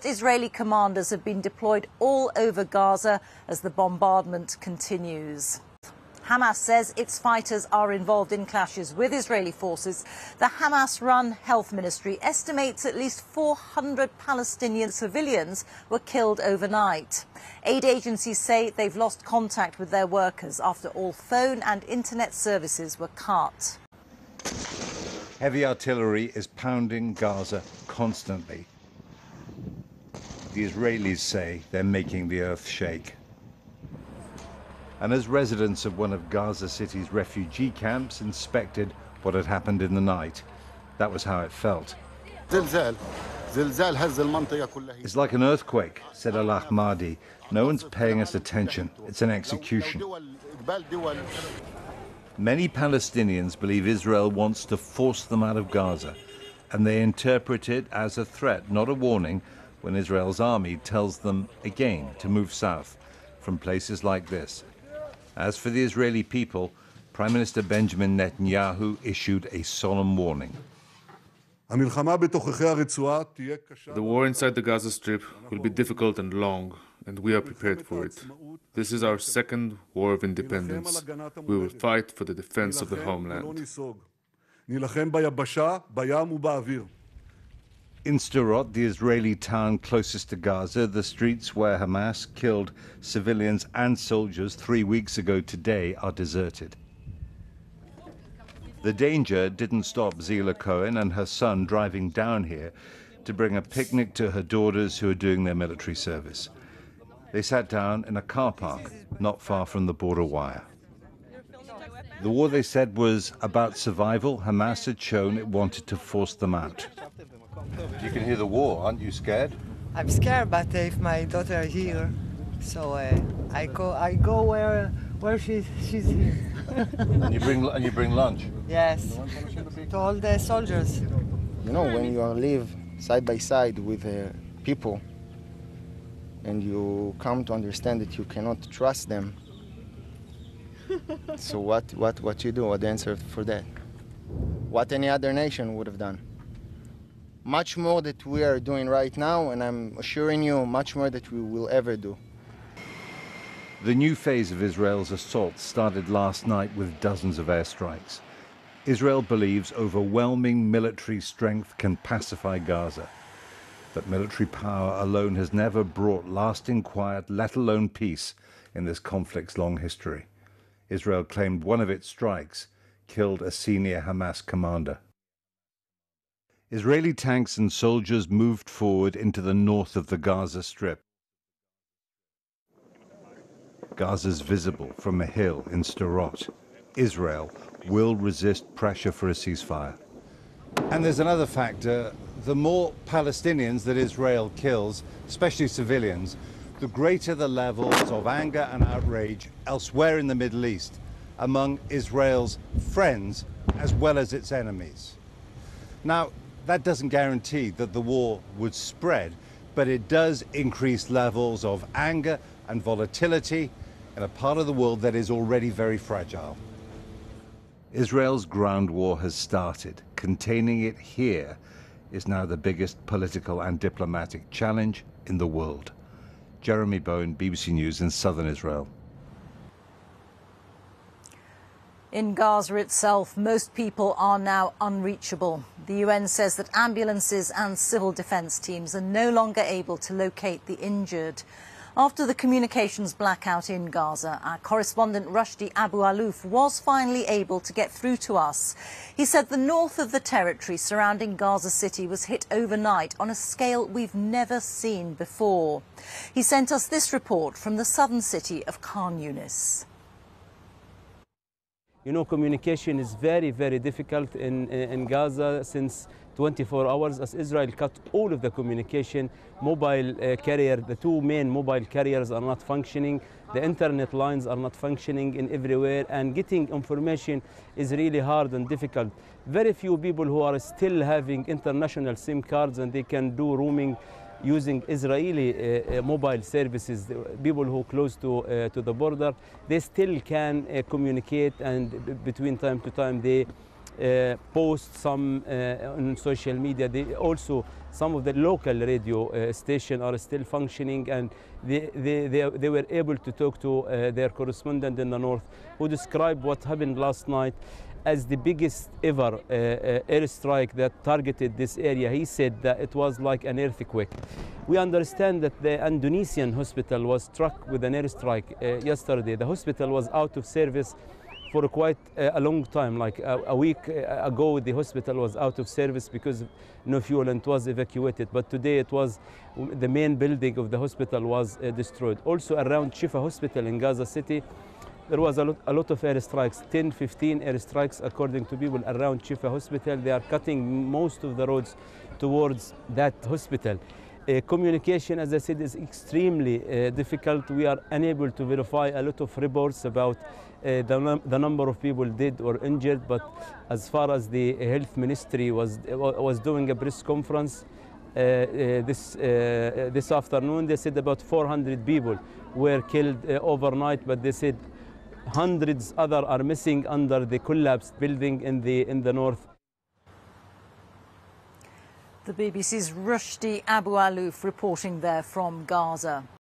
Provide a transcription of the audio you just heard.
Israeli commanders have been deployed all over Gaza as the bombardment continues. Hamas says its fighters are involved in clashes with Israeli forces. The Hamas-run health ministry estimates at least 400 Palestinian civilians were killed overnight. Aid agencies say they've lost contact with their workers after all phone and internet services were cut. Heavy artillery is pounding Gaza constantly. The Israelis say they're making the earth shake. And as residents of one of Gaza City's refugee camps inspected what had happened in the night, that was how it felt. It's like an earthquake, said Al-Ahmadi. No one's paying us attention. It's an execution. Many Palestinians believe Israel wants to force them out of Gaza, and they interpret it as a threat, not a warning, when Israel's army tells them again to move south from places like this. As for the Israeli people, Prime Minister Benjamin Netanyahu issued a solemn warning. The war inside the Gaza Strip will be difficult and long, and we are prepared for it. This is our second war of independence. We will fight for the defense of the homeland. In Sderot, the Israeli town closest to Gaza, the streets where Hamas killed civilians and soldiers 3 weeks ago today are deserted. The danger didn't stop Zila Cohen and her son driving down here to bring a picnic to her daughters who are doing their military service. They sat down in a car park not far from the border wire. The war, they said, was about survival. Hamas had shown it wanted to force them out. You can hear the war. Aren't you scared? I'm scared, but if my daughter is here, so I go where she's here. And you bring lunch. Yes, to all the soldiers. You know, when you live side by side with people, and you come to understand that you cannot trust them. So what you do? What the answer for that? What any other nation would have done? Much more that we are doing right now, and I'm assuring you, much more that we will ever do. The new phase of Israel's assault started last night with dozens of airstrikes. Israel believes overwhelming military strength can pacify Gaza. But military power alone has never brought lasting quiet, let alone peace, in this conflict's long history. Israel claimed one of its strikes killed a senior Hamas commander. Israeli tanks and soldiers moved forward into the north of the Gaza Strip. Gaza's visible from a hill in Sderot. Israel will resist pressure for a ceasefire. And there's another factor. The more Palestinians that Israel kills, especially civilians, the greater the levels of anger and outrage elsewhere in the Middle East among Israel's friends as well as its enemies. Now, that doesn't guarantee that the war would spread, but it does increase levels of anger and volatility in a part of the world that is already very fragile. Israel's ground war has started. Containing it here is now the biggest political and diplomatic challenge in the world. Jeremy Bone, BBC News in southern Israel. In Gaza itself, most people are now unreachable. The UN says that ambulances and civil defence teams are no longer able to locate the injured. After the communications blackout in Gaza, our correspondent Rushdie Abu Alouf was finally able to get through to us. He said the north of the territory surrounding Gaza City was hit overnight on a scale we've never seen before. He sent us this report from the southern city of Khan Yunis. You know, communication is very, very difficult in Gaza since 24 hours as Israel cut all of the communication. Mobile carrier, the two main mobile carriers are not functioning. The internet lines are not functioning in everywhere, and getting information is really hard and difficult. Very few people who are still having international SIM cards and they can do roaming using Israeli mobile services. People who are close to the border, they still can communicate, and between time to time they post some on social media. Also, some of the local radio stations are still functioning, and they were able to talk to their correspondent in the north, who described what happened last night as the biggest ever airstrike that targeted this area. He said that it was like an earthquake. We understand that the Indonesian hospital was struck with an airstrike yesterday. The hospital was out of service for quite a long time, like a week ago. The hospital was out of service because no fuel, and it was evacuated. But today it was, the main building of the hospital was destroyed. Also around Shifa Hospital in Gaza City, there was a lot of airstrikes, 10, 15 airstrikes according to people around Shifa Hospital. They are cutting most of the roads towards that hospital. Communication, as I said, is extremely difficult. We are unable to verify a lot of reports about the number of people dead or injured, but as far as the health ministry was doing a press conference this afternoon, they said about 400 people were killed overnight, but they said hundreds other are missing under the collapsed building in the north. The BBC's Rushdie Abu Alouf reporting there from Gaza.